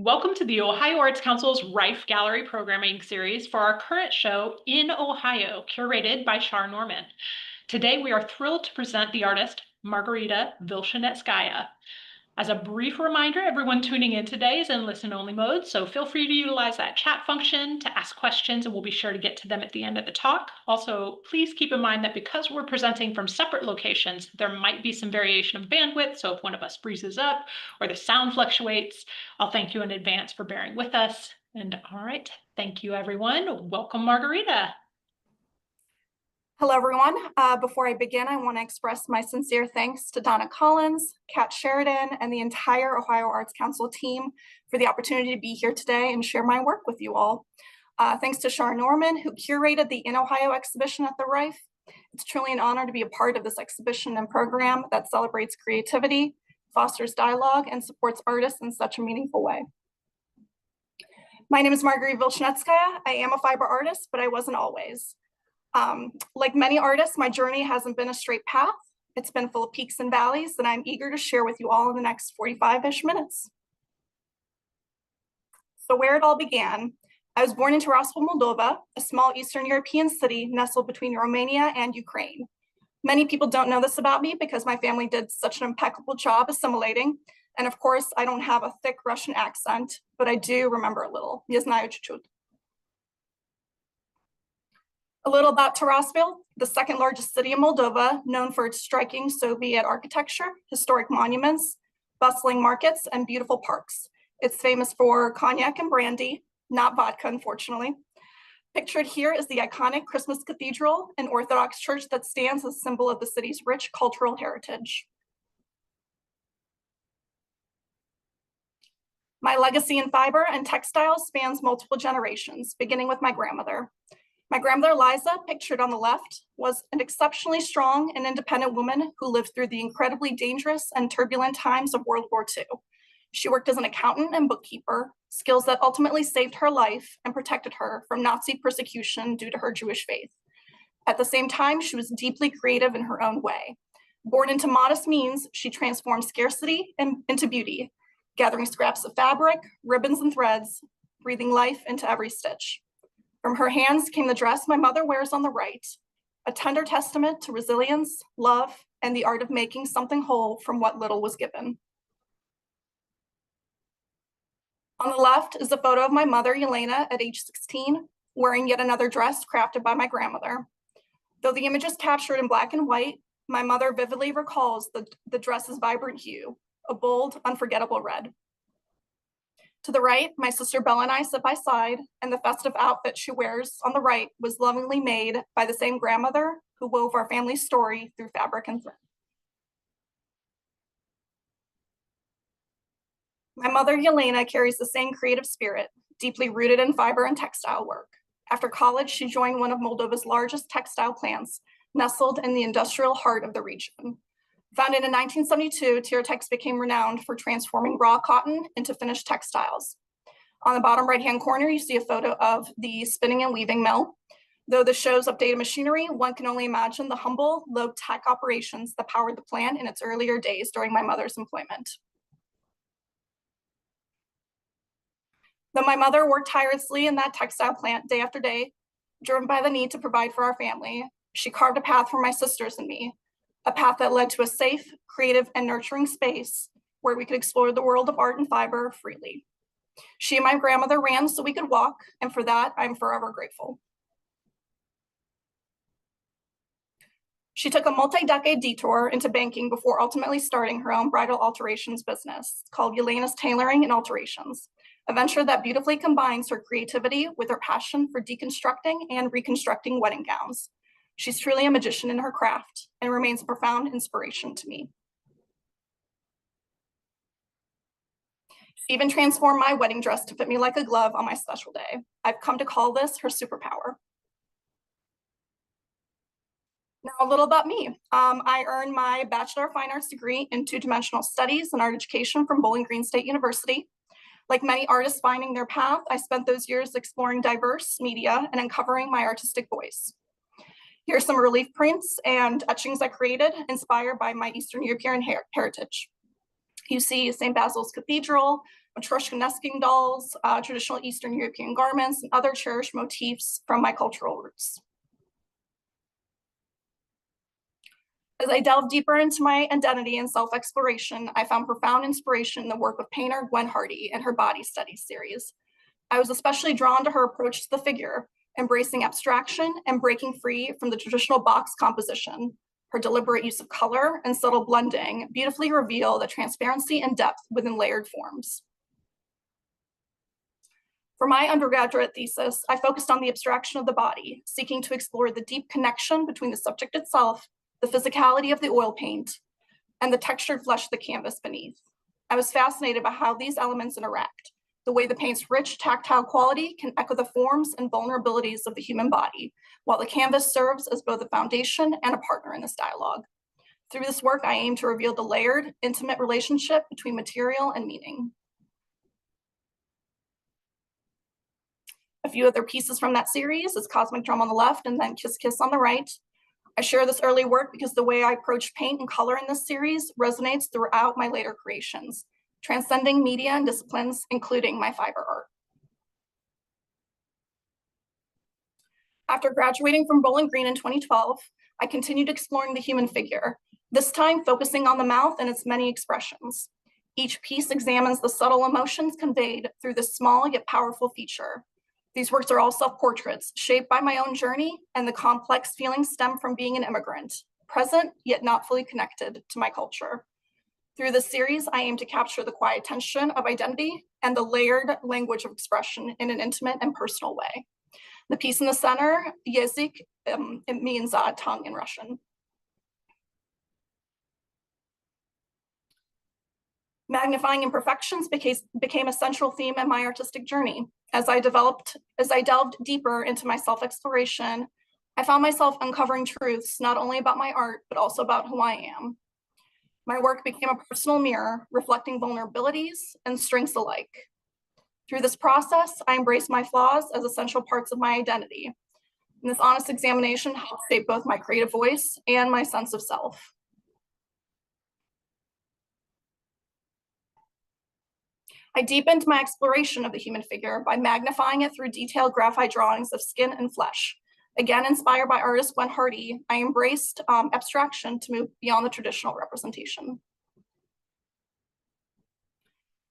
Welcome to the Ohio Arts Council's Rife Gallery programming series for our current show, In Ohio, curated by Shar Norman. Today, we are thrilled to present the artist Margarita Vilshanetskaya. As a brief reminder, everyone tuning in today is in listen-only mode, so feel free to utilize that chat function to ask questions, and we'll be sure to get to them at the end of the talk. Also, please keep in mind that because we're presenting from separate locations, there might be some variation of bandwidth, so if one of us breezes up or the sound fluctuates, I'll thank you in advance for bearing with us. And all right, thank you, everyone. Welcome, Margarita. Hello, everyone. Before I begin, I want to express my sincere thanks to Donna Collins, Kat Sheridan, and the entire Ohio Arts Council team for the opportunity to be here today and share my work with you all. Thanks to Shar Norman, who curated the In Ohio exhibition at the Rife. It's truly an honor to be a part of this exhibition and program that celebrates creativity, fosters dialogue, and supports artists in such a meaningful way. My name is Margarita Vilshanetskaya. I am a fiber artist, but I wasn't always. Like many artists, my journey hasn't been a straight path. It's been full of peaks and valleys that I'm eager to share with you all in the next 45-ish minutes. So where it all began, I was born in Tiraspol, Moldova, a small Eastern European city nestled between Romania and Ukraine. Many people don't know this about me because my family did such an impeccable job assimilating. And of course, I don't have a thick Russian accent, but I do remember a little. Я знаю чуть-чуть. A little about Tiraspol, the second largest city in Moldova, known for its striking Soviet architecture, historic monuments, bustling markets, and beautiful parks. It's famous for cognac and brandy, not vodka, unfortunately. Pictured here is the iconic Christmas Cathedral, an Orthodox church that stands as a symbol of the city's rich cultural heritage. My legacy in fiber and textiles spans multiple generations, beginning with my grandmother. My grandmother, Liza, pictured on the left, was an exceptionally strong and independent woman who lived through the incredibly dangerous and turbulent times of World War II. She worked as an accountant and bookkeeper, skills that ultimately saved her life and protected her from Nazi persecution due to her Jewish faith. At the same time, she was deeply creative in her own way. Born into modest means, she transformed scarcity into beauty, gathering scraps of fabric, ribbons, and threads, breathing life into every stitch. From her hands came the dress my mother wears on the right, a tender testament to resilience, love, and the art of making something whole from what little was given. On the left is a photo of my mother, Yelena, at age 16, wearing yet another dress crafted by my grandmother. Though the image is captured in black and white, my mother vividly recalls the dress's vibrant hue, a bold, unforgettable red. To the right, my sister Bella and I sit by side, and the festive outfit she wears on the right was lovingly made by the same grandmother who wove our family story through fabric and thread. My mother, Yelena, carries the same creative spirit, deeply rooted in fiber and textile work. After college, she joined one of Moldova's largest textile plants, nestled in the industrial heart of the region. Founded in 1972, Tiratex became renowned for transforming raw cotton into finished textiles. On the bottom right-hand corner, you see a photo of the spinning and weaving mill. Though this shows updated machinery, one can only imagine the humble, low-tech operations that powered the plant in its earlier days during my mother's employment. Though my mother worked tirelessly in that textile plant day after day, driven by the need to provide for our family, she carved a path for my sisters and me, a path that led to a safe, creative, and nurturing space where we could explore the world of art and fiber freely. She and my grandmother ran so we could walk, and for that, I'm forever grateful. She took a multi-decade detour into banking before ultimately starting her own bridal alterations business called Yelena's Tailoring and Alterations, a venture that beautifully combines her creativity with her passion for deconstructing and reconstructing wedding gowns. She's truly a magician in her craft and remains a profound inspiration to me. She even transformed my wedding dress to fit me like a glove on my special day. I've come to call this her superpower. Now a little about me. I earned my Bachelor of Fine Arts degree in two-dimensional studies and art education from Bowling Green State University. Like many artists finding their path, I spent those years exploring diverse media and uncovering my artistic voice. Here are some relief prints and etchings I created, inspired by my Eastern European heritage. You see St. Basil's Cathedral, Matryoshka nesting dolls, traditional Eastern European garments, and other cherished motifs from my cultural roots. As I delved deeper into my identity and self-exploration, I found profound inspiration in the work of painter Gwen Hardy and her Body Studies series. I was especially drawn to her approach to the figure, embracing abstraction and breaking free from the traditional box composition. Her deliberate use of color and subtle blending beautifully reveal the transparency and depth within layered forms. For my undergraduate thesis, I focused on the abstraction of the body, seeking to explore the deep connection between the subject itself, the physicality of the oil paint, and the textured flesh of the canvas beneath. I was fascinated by how these elements interact, the way the paint's rich tactile quality can echo the forms and vulnerabilities of the human body, while the canvas serves as both a foundation and a partner in this dialogue. Through this work, I aim to reveal the layered, intimate relationship between material and meaning. A few other pieces from that series is Cosmic Drum on the left and then Kiss Kiss on the right. I share this early work because the way I approach paint and color in this series resonates throughout my later creations, transcending media and disciplines, including my fiber art. After graduating from Bowling Green in 2012, I continued exploring the human figure, this time focusing on the mouth and its many expressions. Each piece examines the subtle emotions conveyed through this small yet powerful feature. These works are all self-portraits, shaped by my own journey, and the complex feelings stem from being an immigrant, present yet not fully connected to my culture. Through this series, I aim to capture the quiet tension of identity and the layered language of expression in an intimate and personal way. The piece in the center, Yezik, it means tongue in Russian. Magnifying imperfections became a central theme in my artistic journey. As I delved deeper into my self-exploration, I found myself uncovering truths not only about my art, but also about who I am. My work became a personal mirror, reflecting vulnerabilities and strengths alike. Through this process, I embraced my flaws as essential parts of my identity. And this honest examination helped shape both my creative voice and my sense of self. I deepened my exploration of the human figure by magnifying it through detailed graphite drawings of skin and flesh. Again, inspired by artist Gwen Hardy, I embraced abstraction to move beyond the traditional representation.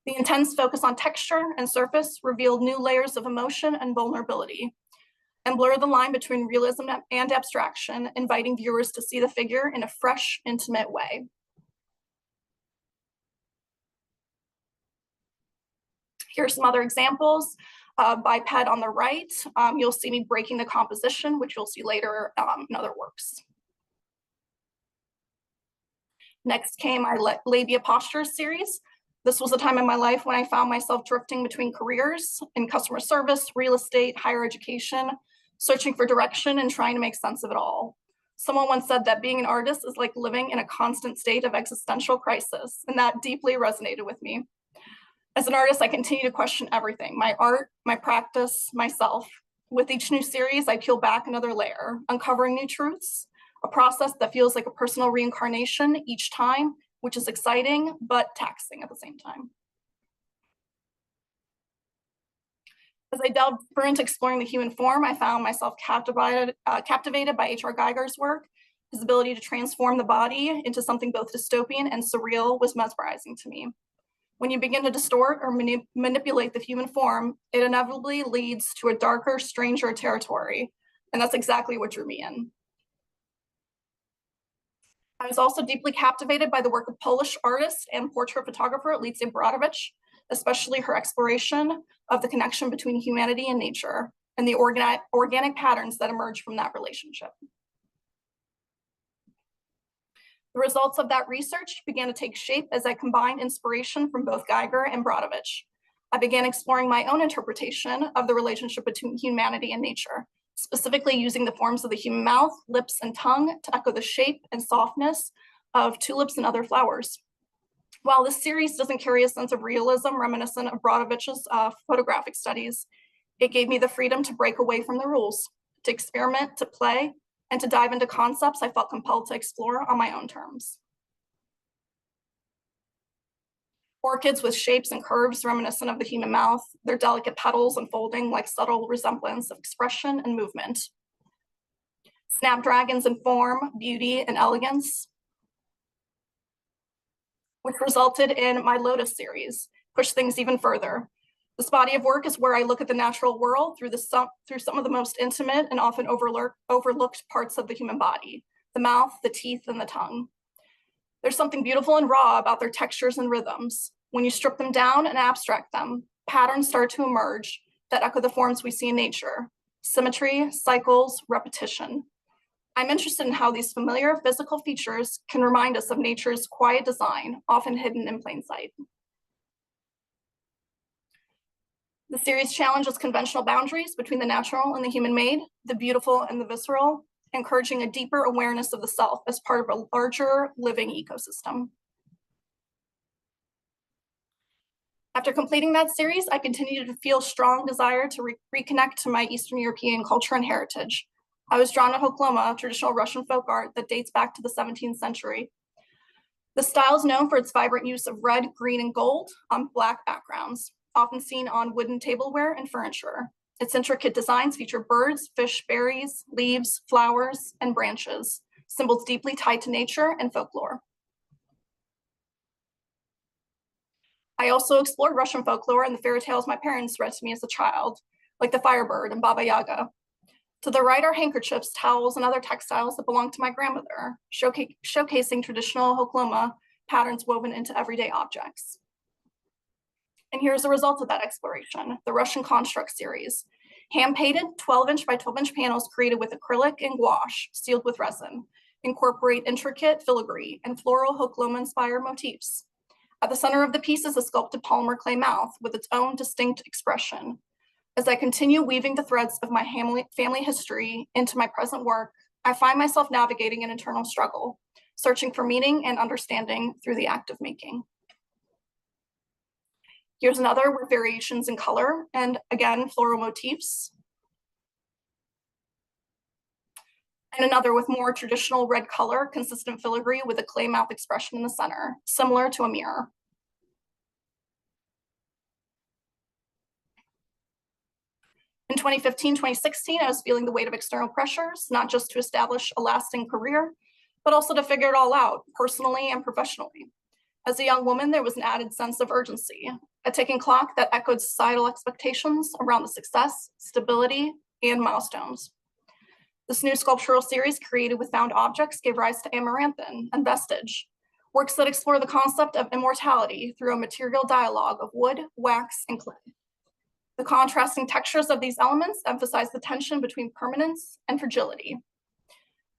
The intense focus on texture and surface revealed new layers of emotion and vulnerability, and blurred the line between realism and abstraction, inviting viewers to see the figure in a fresh, intimate way. Here's some other examples. Biped on the right, you'll see me breaking the composition, which you'll see later in other works. Next came my labia posture series. This was a time in my life when I found myself drifting between careers in customer service, real estate, higher education, searching for direction and trying to make sense of it all. Someone once said that being an artist is like living in a constant state of existential crisis, and that deeply resonated with me. As an artist, I continue to question everything, my art, my practice, myself. With each new series, I peel back another layer, uncovering new truths, a process that feels like a personal reincarnation each time, which is exciting, but taxing at the same time. As I delved deeper into exploring the human form, I found myself captivated by H.R. Geiger's work. His ability to transform the body into something both dystopian and surreal was mesmerizing to me. When you begin to distort or manipulate the human form, it inevitably leads to a darker, stranger territory. And that's exactly what drew me in. I was also deeply captivated by the work of Polish artist and portrait photographer Alicja Brodowicz, especially her exploration of the connection between humanity and nature and the organic patterns that emerge from that relationship. The results of that research began to take shape as I combined inspiration from both Geiger and Brodowicz. I began exploring my own interpretation of the relationship between humanity and nature, specifically using the forms of the human mouth, lips, and tongue to echo the shape and softness of tulips and other flowers. While this series doesn't carry a sense of realism reminiscent of Brodowicz's photographic studies, it gave me the freedom to break away from the rules, to experiment, to play, and to dive into concepts I felt compelled to explore on my own terms. Orchids with shapes and curves reminiscent of the human mouth, their delicate petals unfolding like subtle resemblance of expression and movement. Snapdragons in form, beauty, and elegance, which resulted in my Lotus series, push things even further. This body of work is where I look at the natural world through some of the most intimate and often overlooked parts of the human body, the mouth, the teeth, and the tongue. There's something beautiful and raw about their textures and rhythms. When you strip them down and abstract them, patterns start to emerge that echo the forms we see in nature: symmetry, cycles, repetition. I'm interested in how these familiar physical features can remind us of nature's quiet design, often hidden in plain sight. The series challenges conventional boundaries between the natural and the human-made, the beautiful and the visceral, encouraging a deeper awareness of the self as part of a larger living ecosystem. After completing that series, I continued to feel strong desire to reconnect to my Eastern European culture and heritage. I was drawn to hokloma, traditional Russian folk art that dates back to the 17th century. The style is known for its vibrant use of red, green, and gold on Black backgrounds, often seen on wooden tableware and furniture. Its intricate designs feature birds, fish, berries, leaves, flowers, and branches, symbols deeply tied to nature and folklore. I also explored Russian folklore and the fairy tales my parents read to me as a child, like the Firebird and Baba Yaga. To the right are handkerchiefs, towels, and other textiles that belonged to my grandmother, showcasing traditional hokloma patterns woven into everyday objects. And here's the result of that exploration: the Russian Construct series. Hand-painted 12-inch by 12-inch panels created with acrylic and gouache, sealed with resin, incorporate intricate filigree and floral hokloma-inspired motifs. At the center of the piece is a sculpted polymer clay mouth with its own distinct expression. As I continue weaving the threads of my family history into my present work, I find myself navigating an internal struggle, searching for meaning and understanding through the act of making. Here's another with variations in color and, again, floral motifs. And another with more traditional red color, consistent filigree with a clay mouth expression in the center, similar to a mirror. In 2015, 2016, I was feeling the weight of external pressures, not just to establish a lasting career, but also to figure it all out, personally and professionally. As a young woman, there was an added sense of urgency, a ticking clock that echoed societal expectations around the success, stability, and milestones. This new sculptural series, created with found objects, gave rise to Amaranthine and Vestige, works that explore the concept of immortality through a material dialogue of wood, wax, and clay. The contrasting textures of these elements emphasize the tension between permanence and fragility.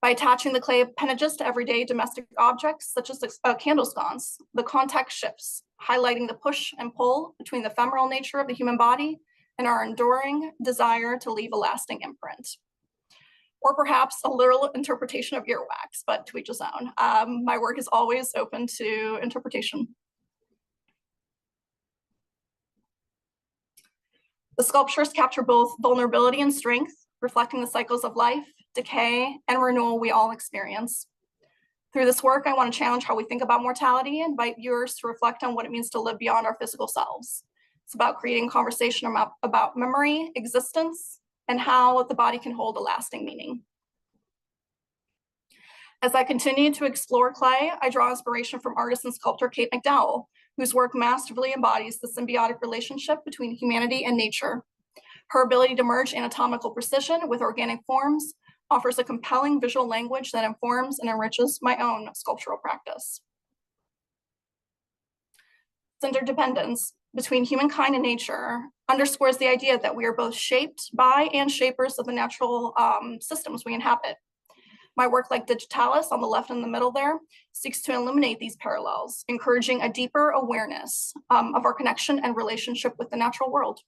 By attaching the clay appendages to everyday domestic objects, such as candle sconce, the context shifts, highlighting the push and pull between the ephemeral nature of the human body and our enduring desire to leave a lasting imprint. Or perhaps a literal interpretation of earwax, but to each his own. My work is always open to interpretation. The sculptures capture both vulnerability and strength, reflecting the cycles of life, decay, and renewal we all experience. Through this work, I want to challenge how we think about mortality and invite viewers to reflect on what it means to live beyond our physical selves. It's about creating conversation about memory, existence, and how the body can hold a lasting meaning. As I continue to explore clay, I draw inspiration from artist and sculptor Kate McDowell, whose work masterfully embodies the symbiotic relationship between humanity and nature. Her ability to merge anatomical precision with organic forms offers a compelling visual language that informs and enriches my own sculptural practice. This interdependence between humankind and nature underscores the idea that we are both shaped by and shapers of the natural systems we inhabit. My work, like Digitalis on the left and the middle there, seeks to illuminate these parallels, encouraging a deeper awareness of our connection and relationship with the natural world.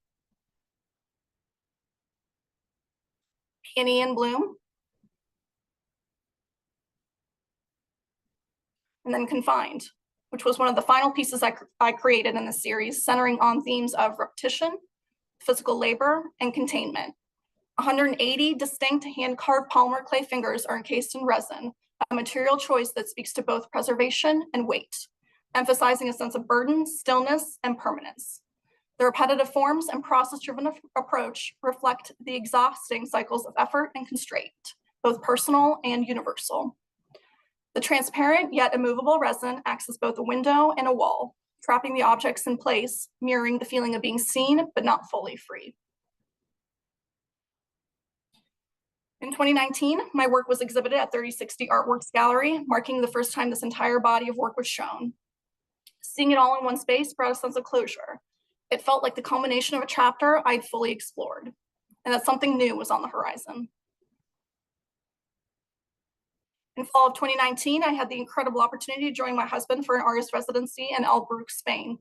Peony in Bloom. And then Confined, which was one of the final pieces I created in the series, centering on themes of repetition, physical labor, and containment. 180 distinct hand-carved polymer clay fingers are encased in resin, a material choice that speaks to both preservation and weight. emphasizing a sense of burden, stillness, and permanence. The repetitive forms and process-driven approach reflect the exhausting cycles of effort and constraint, both personal and universal. The transparent yet immovable resin acts as both a window and a wall, trapping the objects in place, mirroring the feeling of being seen but not fully free. In 2019, my work was exhibited at 3060 Artworks Gallery, marking the first time this entire body of work was shown. Seeing it all in one space brought a sense of closure. It felt like the culmination of a chapter I'd fully explored, and that something new was on the horizon. In fall of 2019, I had the incredible opportunity to join my husband for an artist residency in Elbruk, Spain.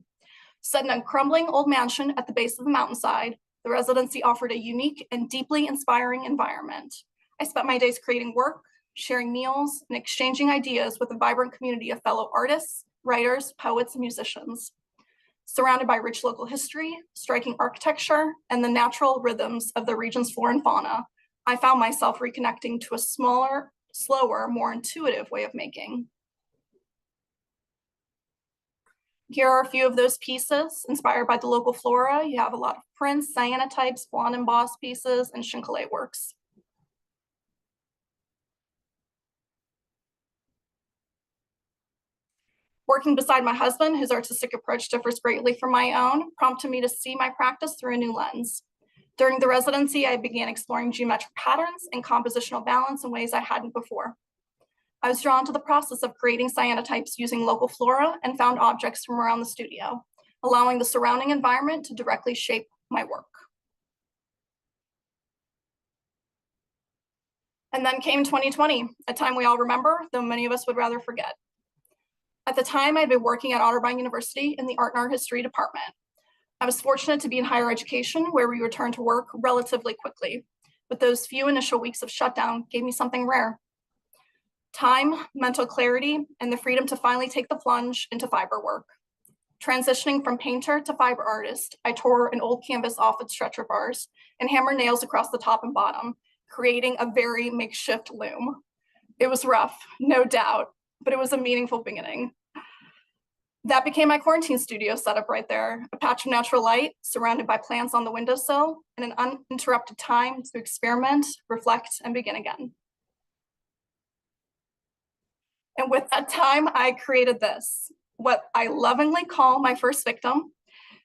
Set in a crumbling old mansion at the base of the mountainside, the residency offered a unique and deeply inspiring environment. I spent my days creating work, sharing meals, and exchanging ideas with a vibrant community of fellow artists, writers, poets, and musicians. Surrounded by rich local history, striking architecture, and the natural rhythms of the region's flora and fauna, I found myself reconnecting to a smaller, slower, more intuitive way of making. Here are a few of those pieces inspired by the local flora. You have a lot of prints, cyanotypes, blonde embossed pieces, and chincolet works. Working beside my husband, whose artistic approach differs greatly from my own, prompted me to see my practice through a new lens. During the residency, I began exploring geometric patterns and compositional balance in ways I hadn't before. I was drawn to the process of creating cyanotypes using local flora and found objects from around the studio, allowing the surrounding environment to directly shape my work. And then came 2020, a time we all remember, though many of us would rather forget. At the time, I'd been working at Otterbein University in the Art and Art History department. I was fortunate to be in higher education, where we returned to work relatively quickly, but those few initial weeks of shutdown gave me something rare: time, mental clarity, and the freedom to finally take the plunge into fiber work. Transitioning from painter to fiber artist, I tore an old canvas off its stretcher bars and hammered nails across the top and bottom, creating a very makeshift loom. It was rough, no doubt, but it was a meaningful beginning. That became my quarantine studio setup right there, a patch of natural light surrounded by plants on the windowsill and an uninterrupted time to experiment, reflect, and begin again. And with that time, I created this, what I lovingly call my first victim.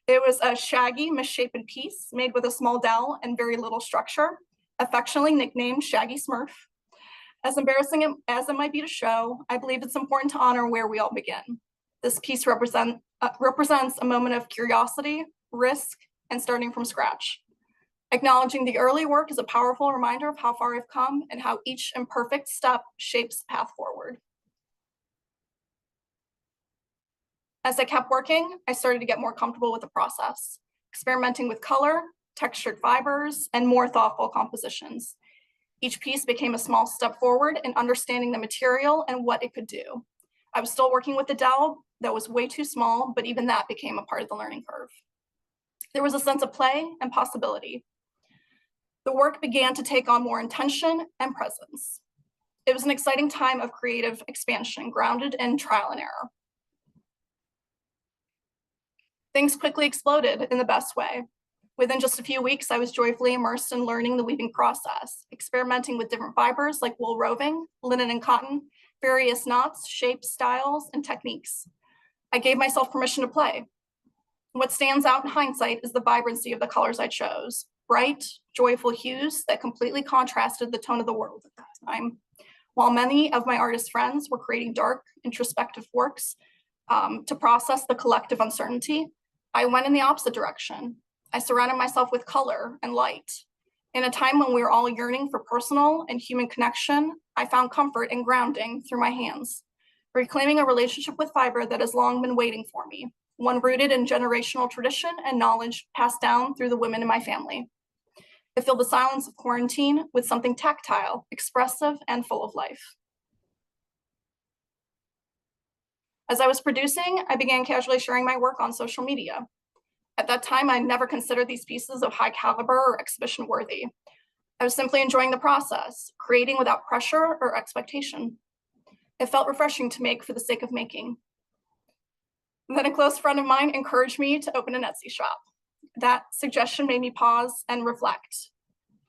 It was a shaggy, misshapen piece made with a small dowel and very little structure, affectionately nicknamed Shaggy Smurf. As embarrassing as it might be to show, I believe it's important to honor where we all begin. This piece represents a moment of curiosity, risk, and starting from scratch. Acknowledging the early work is a powerful reminder of how far I've come and how each imperfect step shapes the path forward. As I kept working, I started to get more comfortable with the process, experimenting with color, textured fibers, and more thoughtful compositions. Each piece became a small step forward in understanding the material and what it could do. I was still working with the dowel that was way too small, but even that became a part of the learning curve. There was a sense of play and possibility. The work began to take on more intention and presence. It was an exciting time of creative expansion, grounded in trial and error. Things quickly exploded in the best way. Within just a few weeks, I was joyfully immersed in learning the weaving process, experimenting with different fibers like wool roving, linen and cotton, various knots, shapes, styles, and techniques. I gave myself permission to play. What stands out in hindsight is the vibrancy of the colors I chose, bright, joyful hues that completely contrasted the tone of the world at that time. While many of my artist friends were creating dark, introspective works to process the collective uncertainty, I went in the opposite direction. I surrounded myself with color and light. In a time when we were all yearning for personal and human connection, I found comfort and grounding through my hands, reclaiming a relationship with fiber that has long been waiting for me, one rooted in generational tradition and knowledge passed down through the women in my family. I filled the silence of quarantine with something tactile, expressive, and full of life. As I was producing, I began casually sharing my work on social media. At that time, I never considered these pieces of high caliber or exhibition worthy. I was simply enjoying the process, creating without pressure or expectation. It felt refreshing to make for the sake of making. Then a close friend of mine encouraged me to open an Etsy shop. That suggestion made me pause and reflect.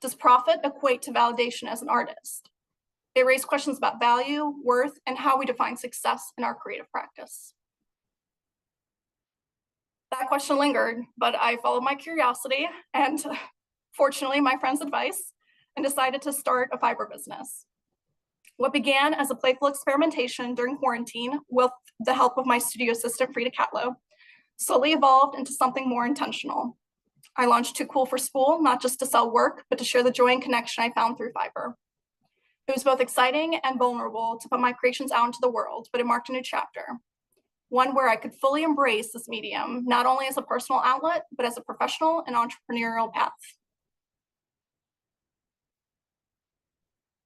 Does profit equate to validation as an artist? It raised questions about value, worth, and how we define success in our creative practice. That question lingered, but I followed my curiosity and fortunately my friend's advice and decided to start a fiber business. What began as a playful experimentation during quarantine with the help of my studio assistant, Frida Catlow, slowly evolved into something more intentional. I launched Too Cool for School, not just to sell work, but to share the joy and connection I found through fiber. It was both exciting and vulnerable to put my creations out into the world, but it marked a new chapter, one where I could fully embrace this medium, not only as a personal outlet, but as a professional and entrepreneurial path.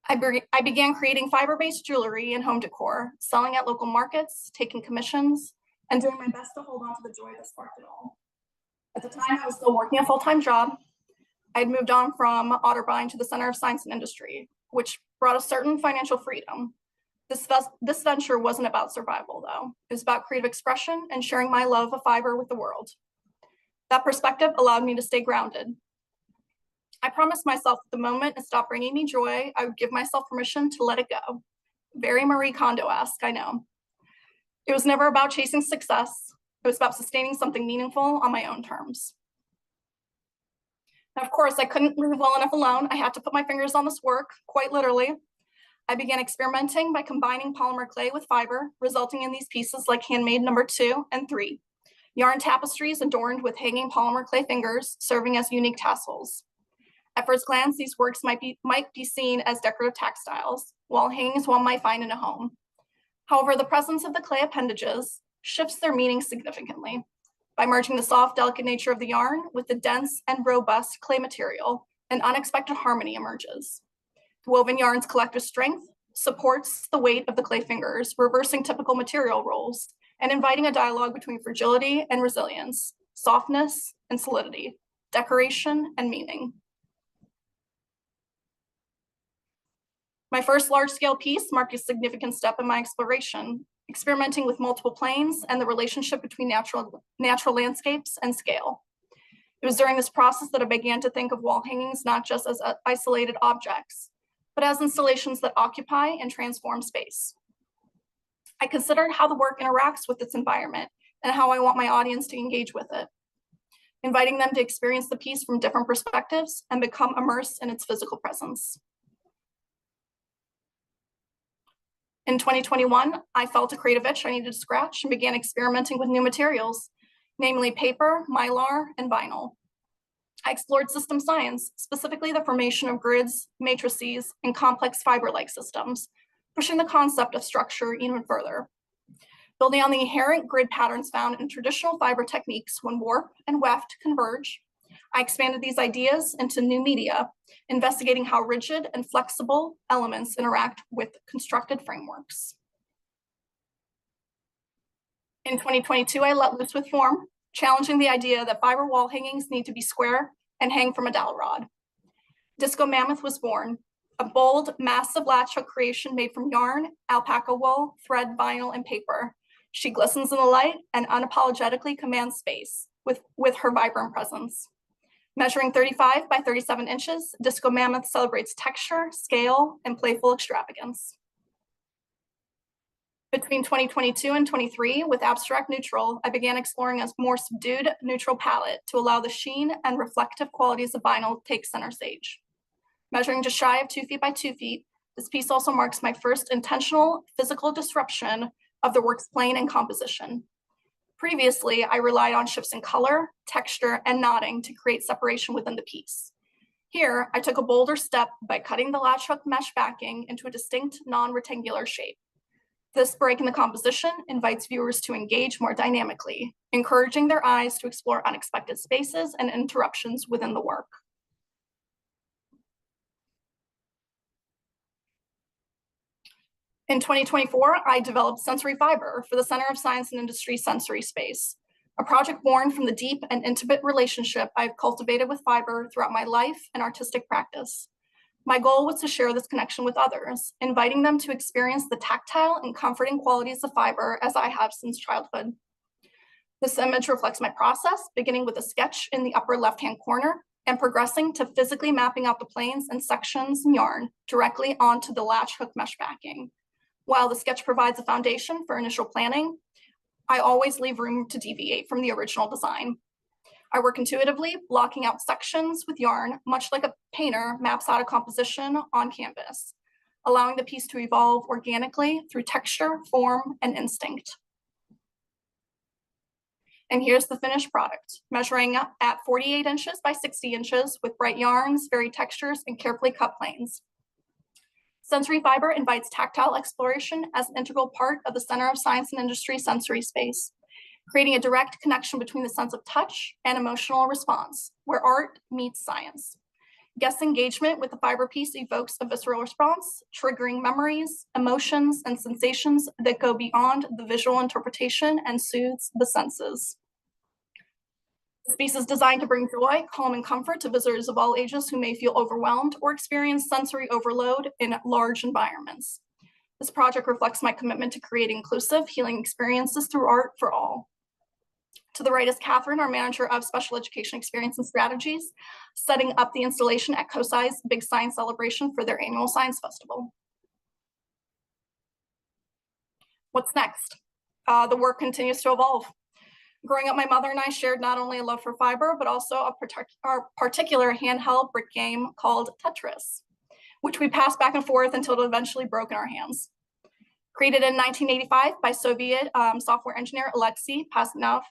I began creating fiber-based jewelry and home decor, selling at local markets, taking commissions, and doing my best to hold on to the joy that sparked it all. At the time, I was still working a full-time job. I had moved on from Otterbein to the Center of Science and Industry, which brought a certain financial freedom. This venture wasn't about survival, though. It was about creative expression and sharing my love of fiber with the world. That perspective allowed me to stay grounded. I promised myself that the moment it stopped bringing me joy, I would give myself permission to let it go. Very Marie Kondo-esque, I know. It was never about chasing success. It was about sustaining something meaningful on my own terms. Now, of course, I couldn't move well enough alone. I had to put my fingers on this work, quite literally. I began experimenting by combining polymer clay with fiber, resulting in these pieces like Handmade number 2 and 3, yarn tapestries adorned with hanging polymer clay fingers, serving as unique tassels. At first glance, these works might be seen as decorative textiles, wall hangings one might find in a home. However, the presence of the clay appendages shifts their meaning significantly. By merging the soft, delicate nature of the yarn with the dense and robust clay material, an unexpected harmony emerges. The woven yarn's collective strength supports the weight of the clay fingers, reversing typical material roles and inviting a dialogue between fragility and resilience, softness and solidity, decoration and meaning. My first large-scale piece marked a significant step in my exploration, experimenting with multiple planes and the relationship between natural landscapes and scale. It was during this process that I began to think of wall hangings not just as isolated objects, but as installations that occupy and transform space. I considered how the work interacts with its environment and how I want my audience to engage with it, inviting them to experience the piece from different perspectives and become immersed in its physical presence. In 2021, I felt a creative itch I needed to scratch and began experimenting with new materials, namely paper, mylar, and vinyl. I explored system science, specifically the formation of grids, matrices, and complex fiber-like systems, pushing the concept of structure even further. Building on the inherent grid patterns found in traditional fiber techniques when warp and weft converge, I expanded these ideas into new media, investigating how rigid and flexible elements interact with constructed frameworks. In 2022, I let loose with form, challenging the idea that fiber wall hangings need to be square and hang from a dowel rod. Disco Mammoth was born, a bold, massive latch hook creation made from yarn, alpaca wool, thread, vinyl, and paper. She glistens in the light and unapologetically commands space with her vibrant presence. Measuring 35 by 37 inches, Disco Mammoth celebrates texture, scale, and playful extravagance. Between 2022 and 23, with Abstract Neutral, I began exploring a more subdued neutral palette to allow the sheen and reflective qualities of vinyl take center stage. Measuring just shy of 2 feet by 2 feet, this piece also marks my first intentional physical disruption of the work's plane and composition. Previously, I relied on shifts in color, texture, and knotting to create separation within the piece. Here, I took a bolder step by cutting the latch hook mesh backing into a distinct non-rectangular shape. This break in the composition invites viewers to engage more dynamically, encouraging their eyes to explore unexpected spaces and interruptions within the work. In 2024, I developed Sensory Fiber for the Center of Science and Industry Sensory Space, a project born from the deep and intimate relationship I've cultivated with fiber throughout my life and artistic practice. My goal was to share this connection with others, inviting them to experience the tactile and comforting qualities of fiber as I have since childhood. This image reflects my process, beginning with a sketch in the upper left-hand corner and progressing to physically mapping out the planes and sections and yarn directly onto the latch hook mesh backing. While the sketch provides a foundation for initial planning, I always leave room to deviate from the original design. I work intuitively, blocking out sections with yarn, much like a painter maps out a composition on canvas, allowing the piece to evolve organically through texture, form, and instinct. And here's the finished product, measuring at 48 inches by 60 inches with bright yarns, varied textures, and carefully cut planes. Sensory fiber invites tactile exploration as an integral part of the Center of Science and Industry sensory space, creating a direct connection between the sense of touch and emotional response, where art meets science. Guest engagement with the fiber piece evokes a visceral response, triggering memories, emotions, and sensations that go beyond the visual interpretation and soothes the senses. This piece is designed to bring joy, calm, and comfort to visitors of all ages who may feel overwhelmed or experience sensory overload in large environments. This project reflects my commitment to create inclusive, healing experiences through art for all. To the right is Catherine, our manager of special education experience and strategies, setting up the installation at COSI's Big Science Celebration for their annual science festival. What's next? The work continues to evolve. Growing up, my mother and I shared not only a love for fiber, but also a particular handheld brick game called Tetris, which we passed back and forth until it eventually broke in our hands. Created in 1985 by Soviet software engineer Alexei Pasnov,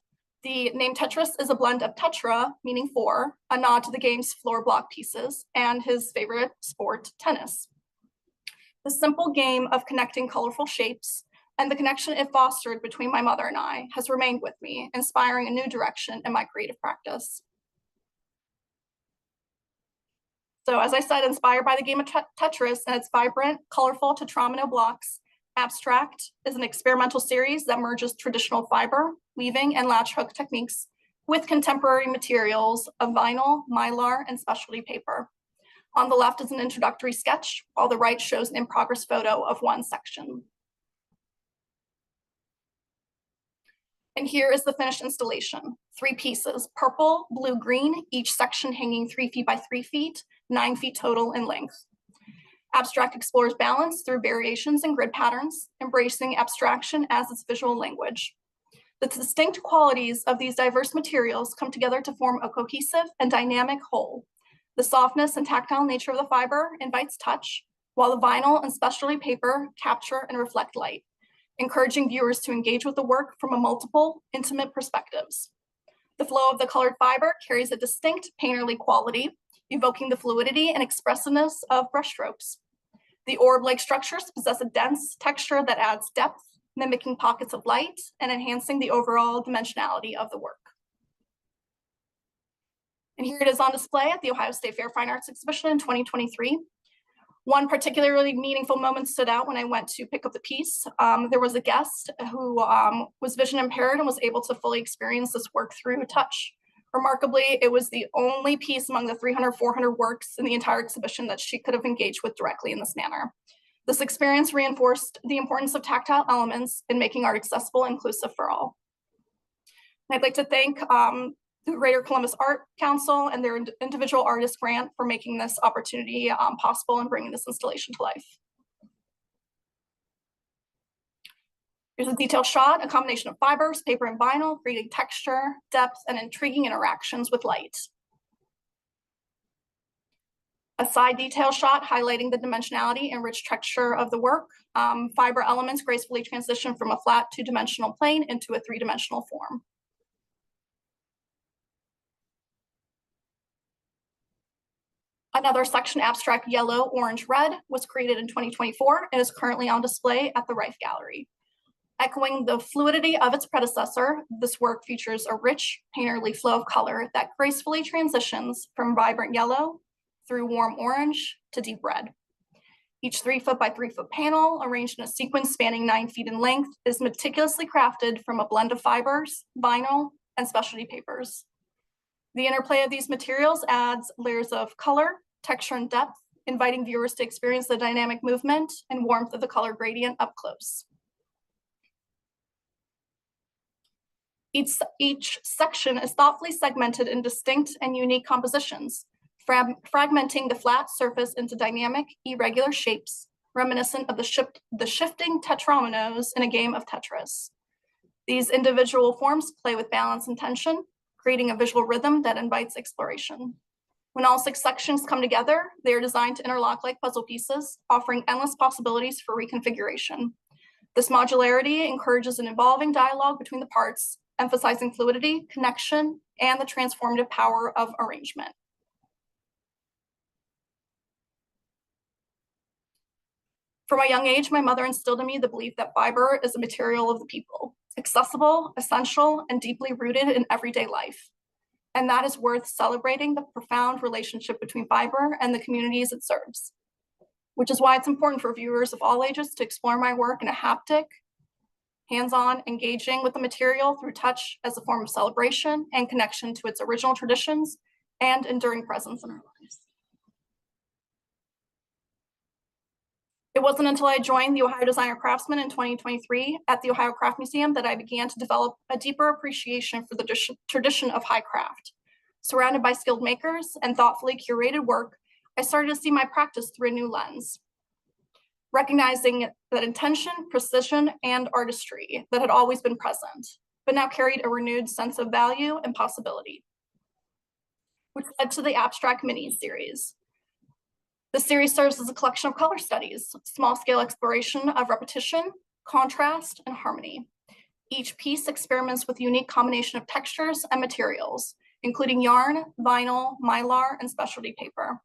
the name Tetris is a blend of tetra, meaning four, a nod to the game's floor block pieces, and his favorite sport, tennis. The simple game of connecting colorful shapes and the connection it fostered between my mother and I has remained with me, inspiring a new direction in my creative practice. So as I said, inspired by the game of Tetris and its vibrant, colorful tetromino blocks, Abstract is an experimental series that merges traditional fiber, weaving, and latch hook techniques with contemporary materials of vinyl, mylar, and specialty paper. On the left is an introductory sketch, while the right shows an in-progress photo of one section. And here is the finished installation. 3 pieces, purple, blue, green, each section hanging 3 feet by 3 feet, 9 feet total in length. Abstract explores balance through variations in grid patterns, embracing abstraction as its visual language. The distinct qualities of these diverse materials come together to form a cohesive and dynamic whole. The softness and tactile nature of the fiber invites touch, while the vinyl and specialty paper capture and reflect light, encouraging viewers to engage with the work from a multiple, intimate perspectives. The flow of the colored fiber carries a distinct painterly quality, evoking the fluidity and expressiveness of brushstrokes. The orb-like structures possess a dense texture that adds depth, mimicking pockets of light and enhancing the overall dimensionality of the work. And here it is on display at the Ohio State Fair Fine Arts Exhibition in 2023. One particularly meaningful moment stood out when I went to pick up the piece. There was a guest who was vision impaired and was able to fully experience this work through touch. Remarkably, it was the only piece among the 300, 400 works in the entire exhibition that she could have engaged with directly in this manner. This experience reinforced the importance of tactile elements in making art accessible and inclusive for all. And I'd like to thank the Greater Columbus Art Council and their individual artist grant for making this opportunity possible and bringing this installation to life. Here's a detailed shot, a combination of fibers, paper, and vinyl, creating texture, depth, and intriguing interactions with light. A side detail shot highlighting the dimensionality and rich texture of the work. Fiber elements gracefully transition from a flat 2-dimensional plane into a 3-dimensional form. Another section, Abstract Yellow, Orange, Red, was created in 2024 and is currently on display at the Rife Gallery. Echoing the fluidity of its predecessor, this work features a rich, painterly flow of color that gracefully transitions from vibrant yellow through warm orange to deep red. Each 3-foot by 3-foot panel, arranged in a sequence spanning 9 feet in length, is meticulously crafted from a blend of fibers, vinyl, and specialty papers. The interplay of these materials adds layers of color, texture, and depth, inviting viewers to experience the dynamic movement and warmth of the color gradient up close. Each section is thoughtfully segmented in distinct and unique compositions, fragmenting the flat surface into dynamic, irregular shapes, reminiscent of the shifting tetrominoes in a game of Tetris. These individual forms play with balance and tension, creating a visual rhythm that invites exploration. When all 6 sections come together, they are designed to interlock like puzzle pieces, offering endless possibilities for reconfiguration. This modularity encourages an evolving dialogue between the parts, emphasizing fluidity, connection, and the transformative power of arrangement. From a young age, my mother instilled in me the belief that fiber is a material of the people, accessible, essential, and deeply rooted in everyday life. And that is worth celebrating the profound relationship between fiber and the communities it serves, which is why it's important for viewers of all ages to explore my work in a haptic, hands-on, engaging with the material through touch as a form of celebration and connection to its original traditions and enduring presence in our lives. It wasn't until I joined the Ohio Designer Craftsman in 2023 at the Ohio Craft Museum that I began to develop a deeper appreciation for the tradition of high craft. Surrounded by skilled makers and thoughtfully curated work, I started to see my practice through a new lens, recognizing that intention, precision, and artistry that had always been present, but now carried a renewed sense of value and possibility, which led to the Abstract Mini-series. The series serves as a collection of color studies, small-scale exploration of repetition, contrast, and harmony. Each piece experiments with a unique combination of textures and materials, including yarn, vinyl, mylar, and specialty paper.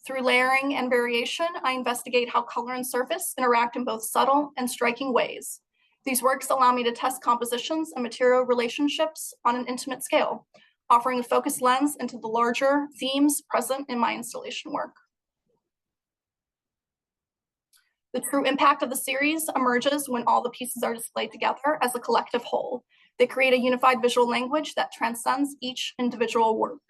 Through layering and variation, I investigate how color and surface interact in both subtle and striking ways. These works allow me to test compositions and material relationships on an intimate scale, offering a focused lens into the larger themes present in my installation work. The true impact of the series emerges when all the pieces are displayed together as a collective whole. They create a unified visual language that transcends each individual work.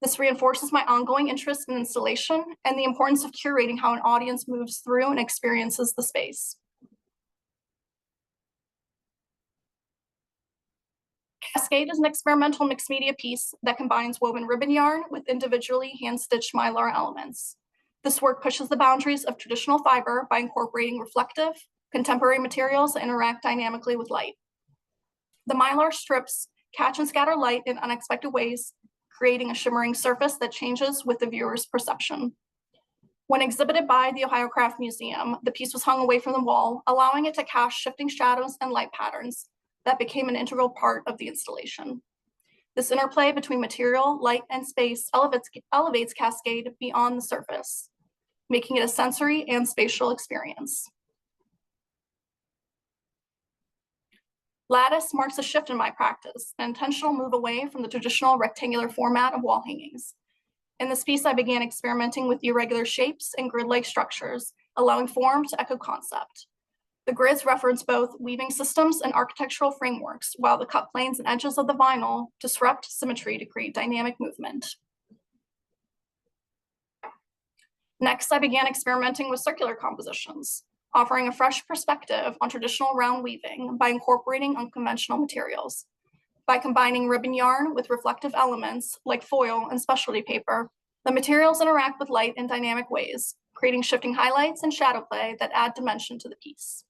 This reinforces my ongoing interest in installation and the importance of curating how an audience moves through and experiences the space. Cascade is an experimental mixed media piece that combines woven ribbon yarn with individually hand-stitched mylar elements. This work pushes the boundaries of traditional fiber by incorporating reflective, contemporary materials that interact dynamically with light. The mylar strips catch and scatter light in unexpected ways, creating a shimmering surface that changes with the viewer's perception. When exhibited by the Ohio Craft Museum, the piece was hung away from the wall, allowing it to cast shifting shadows and light patterns that became an integral part of the installation. This interplay between material, light, and space elevates Cascade beyond the surface, making it a sensory and spatial experience. Lattice marks a shift in my practice, an intentional move away from the traditional rectangular format of wall hangings. In this piece, I began experimenting with irregular shapes and grid-like structures, allowing form to echo concept. The grids reference both weaving systems and architectural frameworks, while the cut planes and edges of the vinyl disrupt symmetry to create dynamic movement. Next, I began experimenting with circular compositions, offering a fresh perspective on traditional round weaving by incorporating unconventional materials. By combining ribbon yarn with reflective elements like foil and specialty paper, the materials interact with light in dynamic ways, creating shifting highlights and shadow play that add dimension to the piece.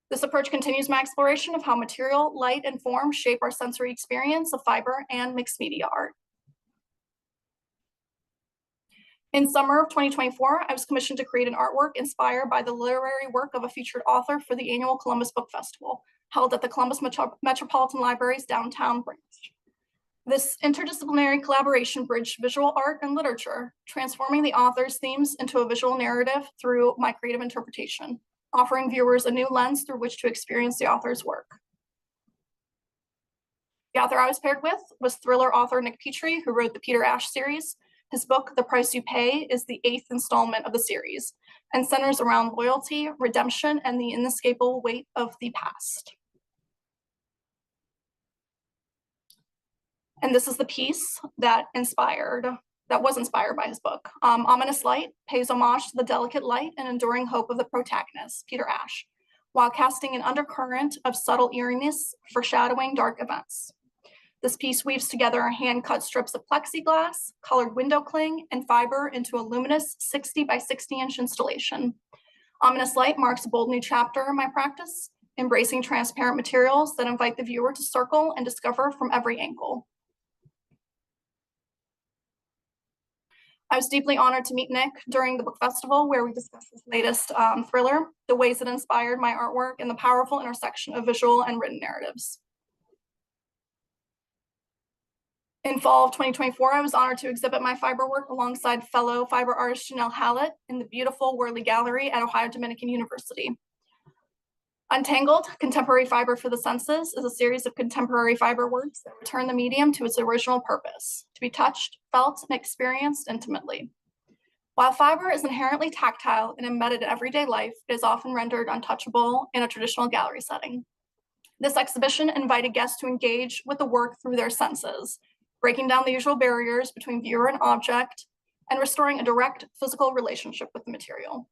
This approach continues my exploration of how material, light, and form shape our sensory experience of fiber and mixed media art. In summer of 2024, I was commissioned to create an artwork inspired by the literary work of a featured author for the annual Columbus Book Festival, held at the Columbus Metropolitan Library's downtown branch. This interdisciplinary collaboration bridged visual art and literature, transforming the author's themes into a visual narrative through my creative interpretation, offering viewers a new lens through which to experience the author's work. The author I was paired with was thriller author Nick Petrie, who wrote the Peter Ash series. His book, The Price You Pay, is the 8th installment of the series and centers around loyalty, redemption, and the inescapable weight of the past. And this is the piece that was inspired by his book. Ominous Light pays homage to the delicate light and enduring hope of the protagonist, Peter Ash, while casting an undercurrent of subtle eeriness, foreshadowing dark events. This piece weaves together hand-cut strips of plexiglass, colored window cling, and fiber into a luminous 60 by 60-inch installation. Ominous light marks a bold new chapter in my practice, embracing transparent materials that invite the viewer to circle and discover from every angle. I was deeply honored to meet Nick during the book festival where we discussed his latest thriller, the ways it inspired my artwork, and the powerful intersection of visual and written narratives. In fall of 2024, I was honored to exhibit my fiber work alongside fellow fiber artist Janelle Hallett in the beautiful Worley Gallery at Ohio Dominican University. Untangled, Contemporary Fiber for the Senses is a series of contemporary fiber works that return the medium to its original purpose, to be touched, felt, and experienced intimately. While fiber is inherently tactile and embedded in everyday life, it is often rendered untouchable in a traditional gallery setting. This exhibition invited guests to engage with the work through their senses, breaking down the usual barriers between viewer and object, and restoring a direct physical relationship with the material.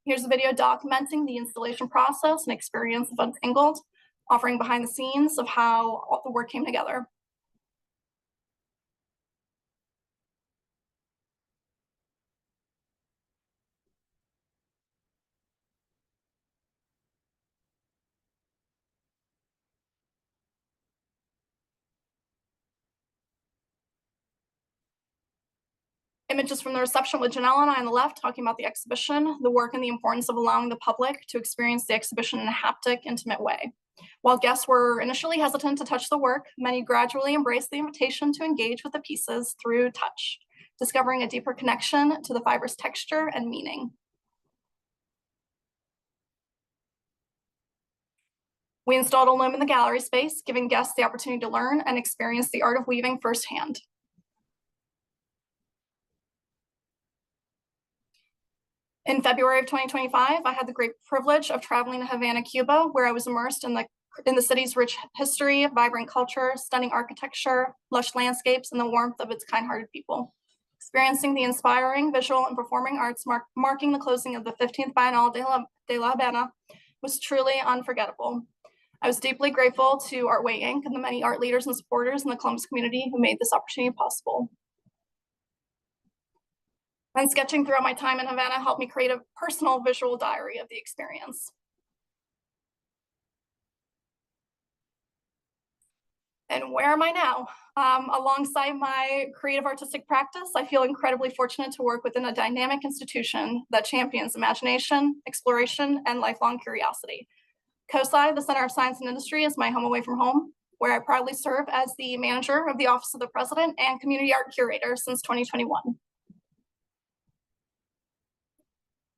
Here's a video documenting the installation process and experience of Untangled, offering behind the scenes of how all the work came together. Images from the reception with Janelle and I on the left, talking about the exhibition, the work, and the importance of allowing the public to experience the exhibition in a haptic, intimate way. While guests were initially hesitant to touch the work, many gradually embraced the invitation to engage with the pieces through touch, discovering a deeper connection to the fiber's texture and meaning. We installed a loom in the gallery space, giving guests the opportunity to learn and experience the art of weaving firsthand. In February of 2025, I had the great privilege of traveling to Havana, Cuba, where I was immersed in the city's rich history, vibrant culture, stunning architecture, lush landscapes, and the warmth of its kind-hearted people. Experiencing the inspiring visual and performing arts marking the closing of the 15th Biennale de la Habana was truly unforgettable. I was deeply grateful to Artway Inc. and the many art leaders and supporters in the Columbus community who made this opportunity possible. And sketching throughout my time in Havana helped me create a personal visual diary of the experience. And where am I now? Alongside my creative artistic practice, I feel incredibly fortunate to work within a dynamic institution that champions imagination, exploration, and lifelong curiosity. COSI, the Center of Science and Industry, is my home away from home, where I proudly serve as the manager of the Office of the President and Community Art Curator since 2021.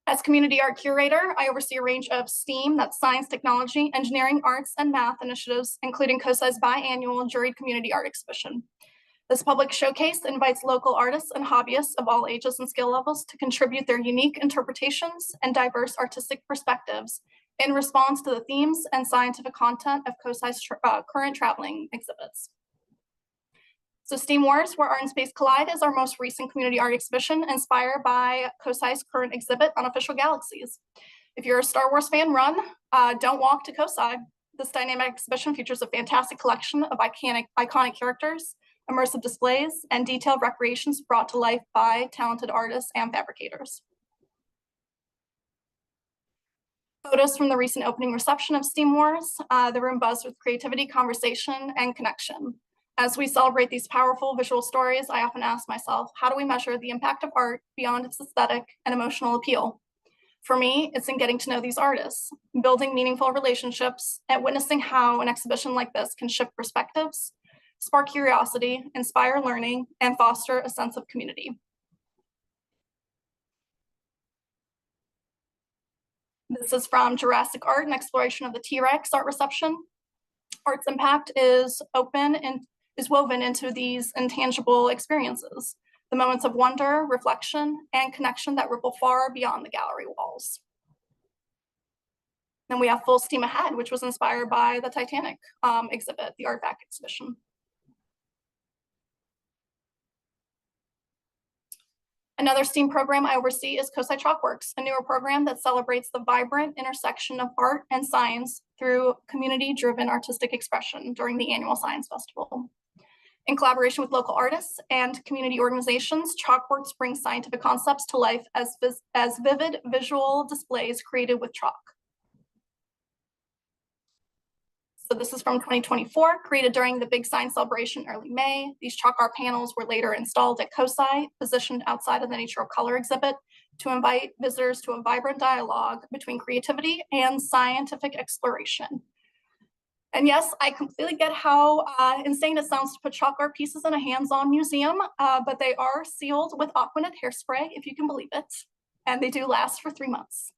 As Community Art Curator, I oversee a range of STEAM, that's science, technology, engineering, arts, and math initiatives, including COSI's biannual juried community art exhibition. This public showcase invites local artists and hobbyists of all ages and skill levels to contribute their unique interpretations and diverse artistic perspectives in response to the themes and scientific content of COSI's current traveling exhibits. So STEAM Wars, Where Art and Space Collide, is our most recent community art exhibition inspired by COSI's current exhibit, Unofficial Galaxies. If you're a Star Wars fan, run, don't walk to COSI. This dynamic exhibition features a fantastic collection of iconic characters, immersive displays, and detailed recreations brought to life by talented artists and fabricators. Photos from the recent opening reception of STEAM Wars, the room buzzed with creativity, conversation, and connection. As we celebrate these powerful visual stories, I often ask myself, how do we measure the impact of art beyond its aesthetic and emotional appeal? For me, it's in getting to know these artists, building meaningful relationships, and witnessing how an exhibition like this can shift perspectives, spark curiosity, inspire learning, and foster a sense of community. This is from Jurassic Art and Exploration of the T-Rex art reception. Art's impact is woven into these intangible experiences, the moments of wonder, reflection, and connection that ripple far beyond the gallery walls. Then we have Full Steam Ahead, which was inspired by the Titanic exhibit, the Artifact exhibition. Another STEAM program I oversee is COSI Chalkworks, a newer program that celebrates the vibrant intersection of art and science through community-driven artistic expression during the annual Science Festival. In collaboration with local artists and community organizations, Chalkworks brings scientific concepts to life as vivid visual displays created with chalk. So this is from 2024, created during the Big Science Celebration early May. These chalk art panels were later installed at COSI, positioned outside of the Nature of Color exhibit to invite visitors to a vibrant dialogue between creativity and scientific exploration. And yes, I completely get how insane it sounds to put chalk art pieces in a hands-on museum, but they are sealed with Aquanet hairspray, if you can believe it, and they do last for 3 months.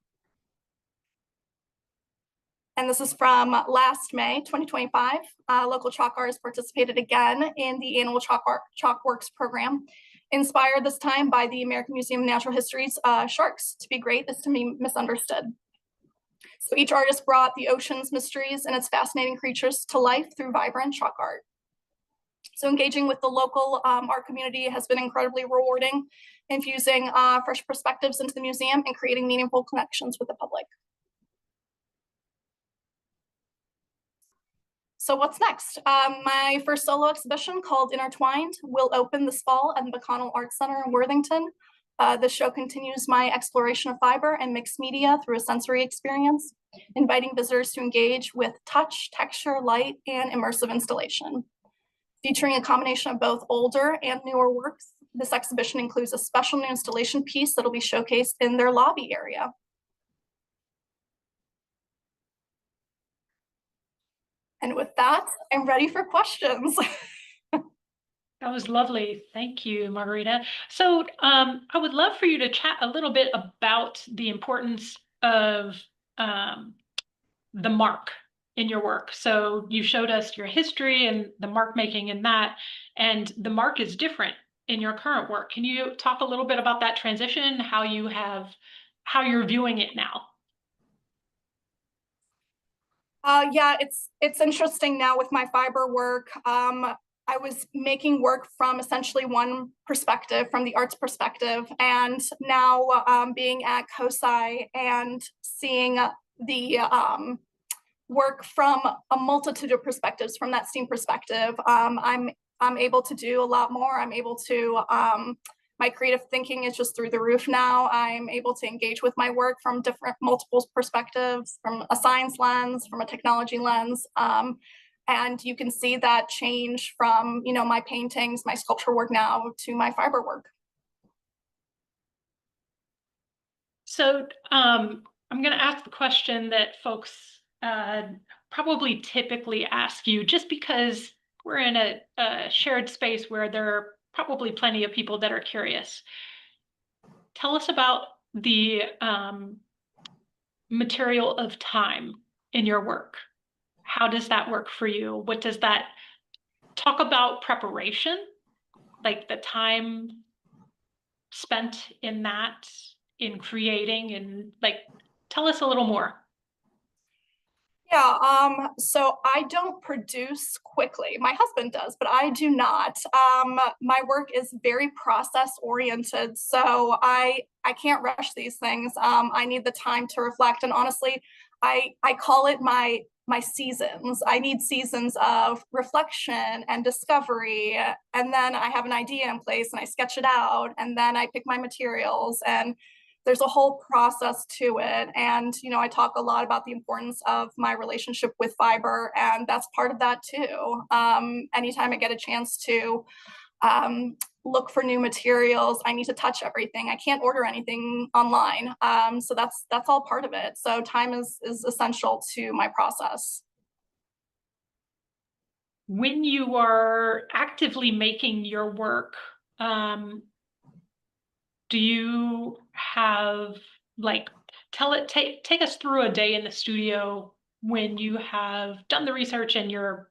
And this is from last May, 2025. Local chalk artists participated again in the annual Chalkworks program, inspired this time by the American Museum of Natural History's Sharks. To be great is to be misunderstood. So each artist brought the ocean's mysteries and its fascinating creatures to life through vibrant chalk art. So engaging with the local art community has been incredibly rewarding, infusing fresh perspectives into the museum and creating meaningful connections with the public. So what's next? My first solo exhibition called Intertwined will open this fall at the McConnell Art Center in Worthington. The show continues my exploration of fiber and mixed media through a sensory experience, inviting visitors to engage with touch, texture, light, and immersive installation. Featuring a combination of both older and newer works, this exhibition includes a special new installation piece that'll be showcased in their lobby area. And with that, I'm ready for questions. That was lovely. Thank you, Margarita. So I would love for you to chat a little bit about the importance of the mark in your work. So you showed us your history and the mark making in that, and the mark is different in your current work. Can you talk a little bit about that transition, how you're viewing it now? Yeah, it's interesting now with my fiber work. I was making work from essentially one perspective, from the arts perspective, and now being at COSI and seeing the work from a multitude of perspectives, from that STEAM perspective, I'm able to do a lot more. I'm able to my creative thinking is just through the roof now. I'm able to engage with my work from multiple perspectives, from a science lens, from a technology lens. And you can see that change from, my paintings, my sculpture work now to my fiber work. So I'm going to ask the question that folks probably typically ask you, just because we're in a shared space where there are probably plenty of people that are curious. Tell us about the material of time in your work. How does that work for you? What does that talk about? Preparation, like the time spent in that, in creating, and tell us a little more. Yeah, so I don't produce quickly. My husband does, but I do not. My work is very process oriented, so I can't rush these things. I need the time to reflect, and honestly, I call it my seasons. I need seasons of reflection and discovery, and then I have an idea in place and I sketch it out, and then I pick my materials, and there's a whole process to it. And, I talk a lot about the importance of my relationship with fiber, and that's part of that too. Anytime I get a chance to look for new materials, I need to touch everything. I can't order anything online. So that's all part of it. So time is essential to my process. When you are actively making your work, do you have take us through a day in the studio when you have done the research and you're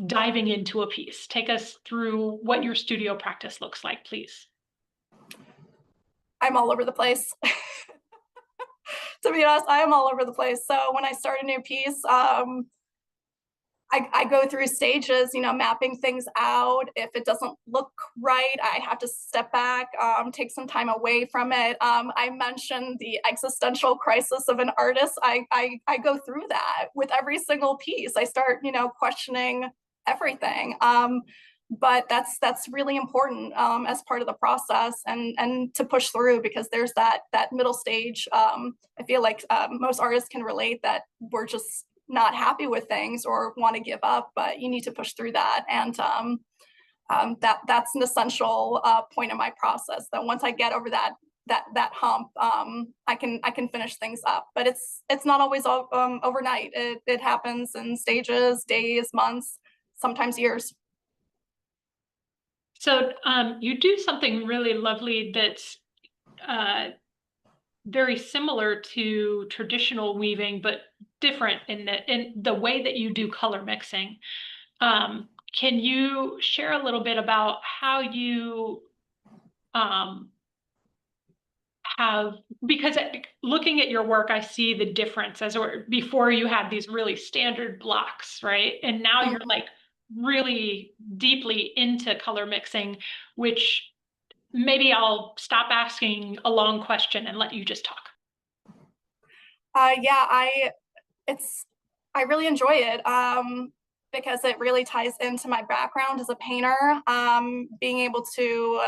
diving into a piece? Take us through what your studio practice looks like, please. I'm all over the place. To be honest, I am all over the place. So when I start a new piece, I go through stages, mapping things out. If it doesn't look right, I have to step back, take some time away from it. I mentioned the existential crisis of an artist. I go through that with every single piece. I start, questioning everything. But that's really important as part of the process, and to push through, because there's that middle stage. I feel like most artists can relate that we're just not happy with things or want to give up, but you need to push through that. And that's an essential point in my process, that once I get over that hump, I can finish things up. But it's not always overnight. It happens in stages, days, months, sometimes years. So you do something really lovely that's uh, very similar to traditional weaving, but different in the way that you do color mixing. Can you share a little bit about how you um, have, because looking at your work, I see the difference as before you had these really standard blocks, right? And now you're Mhm. like really deeply into color mixing, which maybe I'll stop asking a long question and let you just talk. Yeah, it's I really enjoy it, because it really ties into my background as a painter. Being able to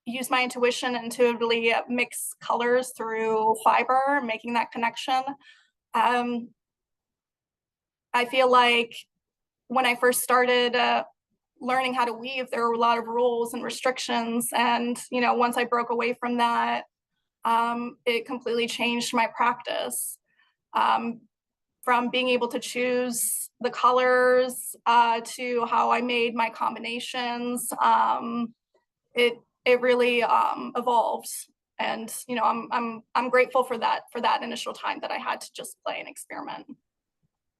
use my intuition and to really mix colors through fiber, making that connection. Um, I feel like when I first started learning how to weave, there were a lot of rules and restrictions, and once I broke away from that, it completely changed my practice. Um, from being able to choose the colors to how I made my combinations. It really evolved, and I'm grateful for that initial time that I had to just play and experiment.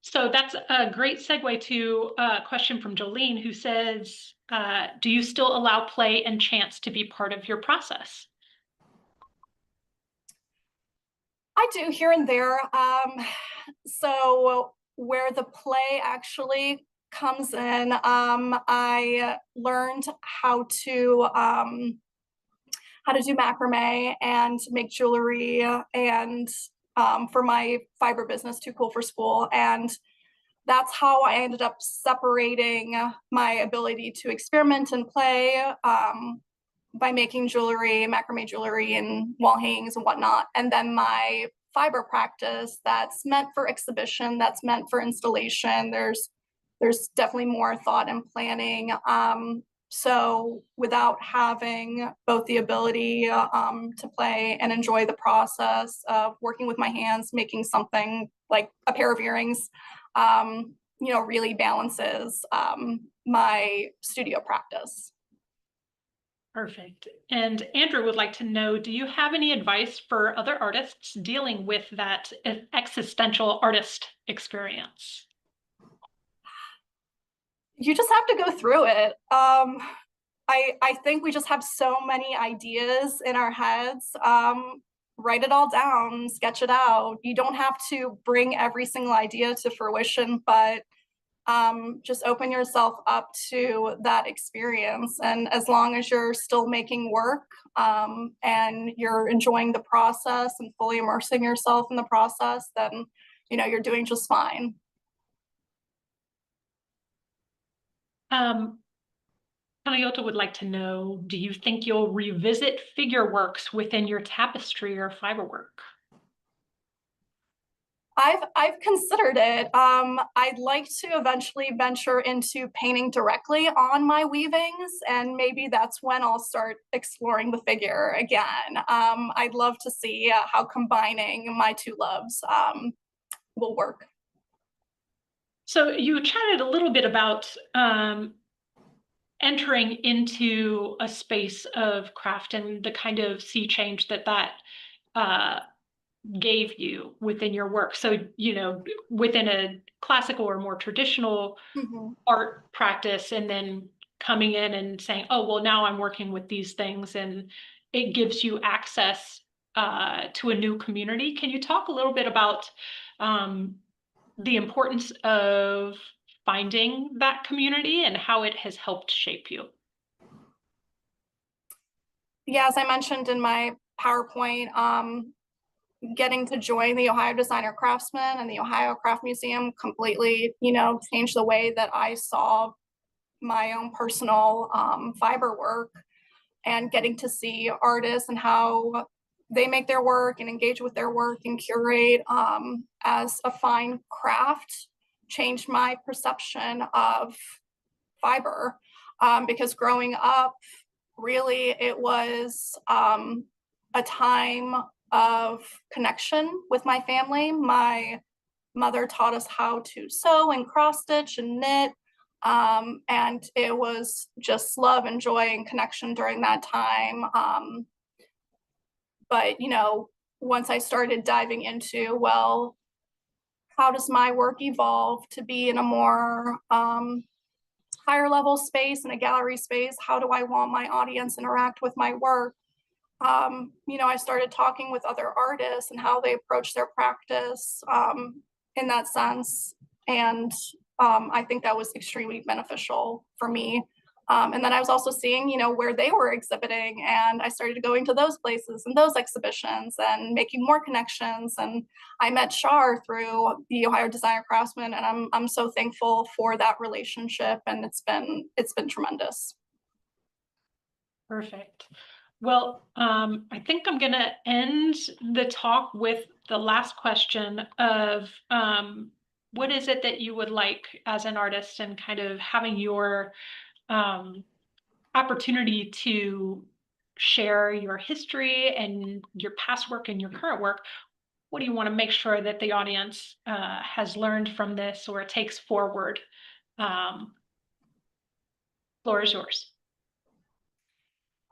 So that's a great segue to a question from Jolene, who says, do you still allow play and chance to be part of your process? I do here and there. So where the play actually comes in, I learned how to do macrame and make jewelry, and for my fiber business, Too Cool for School. And that's how I ended up separating my ability to experiment and play, by making jewelry, macrame jewelry, and wall hangings and whatnot. And then my fiber practice that's meant for exhibition, that's meant for installation. There's definitely more thought and planning. So without having both the ability to play and enjoy the process of working with my hands, making something like a pair of earrings, really balances my studio practice. Perfect. And Andrew would like to know, do you have any advice for other artists dealing with that existential artist experience? You just have to go through it. I think we just have so many ideas in our heads. Write it all down, sketch it out. You don't have to bring every single idea to fruition, but just open yourself up to that experience. And as long as you're still making work, and you're enjoying the process and fully immersing yourself in the process, then you're doing just fine. Um, Panayota would like to know, do you think you'll revisit figure works within your tapestry or fiber work? I've considered it. I'd like to eventually venture into painting directly on my weavings, and maybe that's when I'll start exploring the figure again. I'd love to see how combining my two loves will work. So you chatted a little bit about entering into a space of craft and the kind of sea change that uh, gave you within your work. So, within a classical or more traditional Mhm. art practice, and then coming in and saying, oh, well, now I'm working with these things, and it gives you access to a new community. Can you talk a little bit about um, the importance of finding that community and how it has helped shape you. Yeah, as I mentioned in my PowerPoint, getting to join the Ohio Designer Craftsman and the Ohio Craft Museum completely, changed the way that I saw my own personal fiber work, and getting to see artists and how they make their work and engage with their work and curate as a fine craft changed my perception of fiber, because growing up, really it was a time of connection with my family. My mother taught us how to sew and cross stitch and knit, and it was just love and joy and connection during that time. But once I started diving into, well, how does my work evolve to be in a more higher level space, in a gallery space? How do I want my audience interact with my work? I started talking with other artists and how they approach their practice in that sense. And I think that was extremely beneficial for me. And then I was also seeing, where they were exhibiting, and I started going to those places and those exhibitions and making more connections. And I met Shar through the Ohio Designer Craftsman, and I'm so thankful for that relationship, and it's been tremendous. Perfect. Well, I think I'm going to end the talk with the last question of what is it that you would like as an artist, and kind of having your um, opportunity to share your history and your past work and your current work. What do you want to make sure that the audience has learned from this or takes forward? Um, Floor is yours.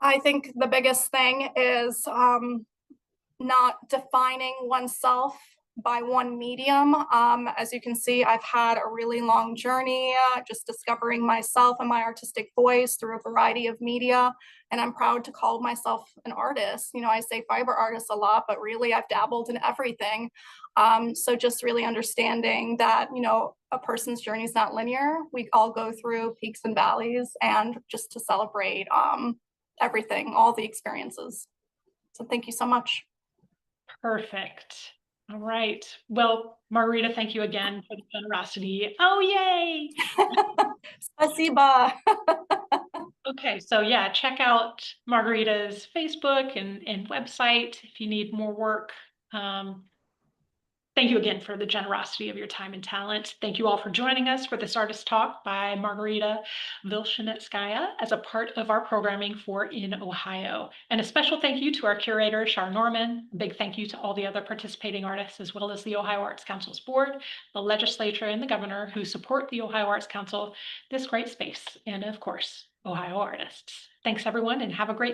I think the biggest thing is not defining oneself by one medium. As you can see, I've had a really long journey just discovering myself and my artistic voice through a variety of media. And I'm proud to call myself an artist. I say fiber artist a lot, but really I've dabbled in everything. So just really understanding that, a person's journey is not linear. We all go through peaks and valleys, and just to celebrate everything, all the experiences. So thank you so much. Perfect. All right. Well, Margarita, thank you again for the generosity. Oh, yay. Spasiba. Okay, so yeah, check out Margarita's Facebook and website if you need more work. Thank you again for the generosity of your time and talent. Thank you all for joining us for this artist talk by Margarita Vilshanetskaya as a part of our programming for In Ohio. And a special thank you to our curator, Shar Norman. A big thank you to all the other participating artists, as well as the Ohio Arts Council's board, the legislature, and the governor who support the Ohio Arts Council, this great space, and of course, Ohio artists. Thanks everyone, and have a great day.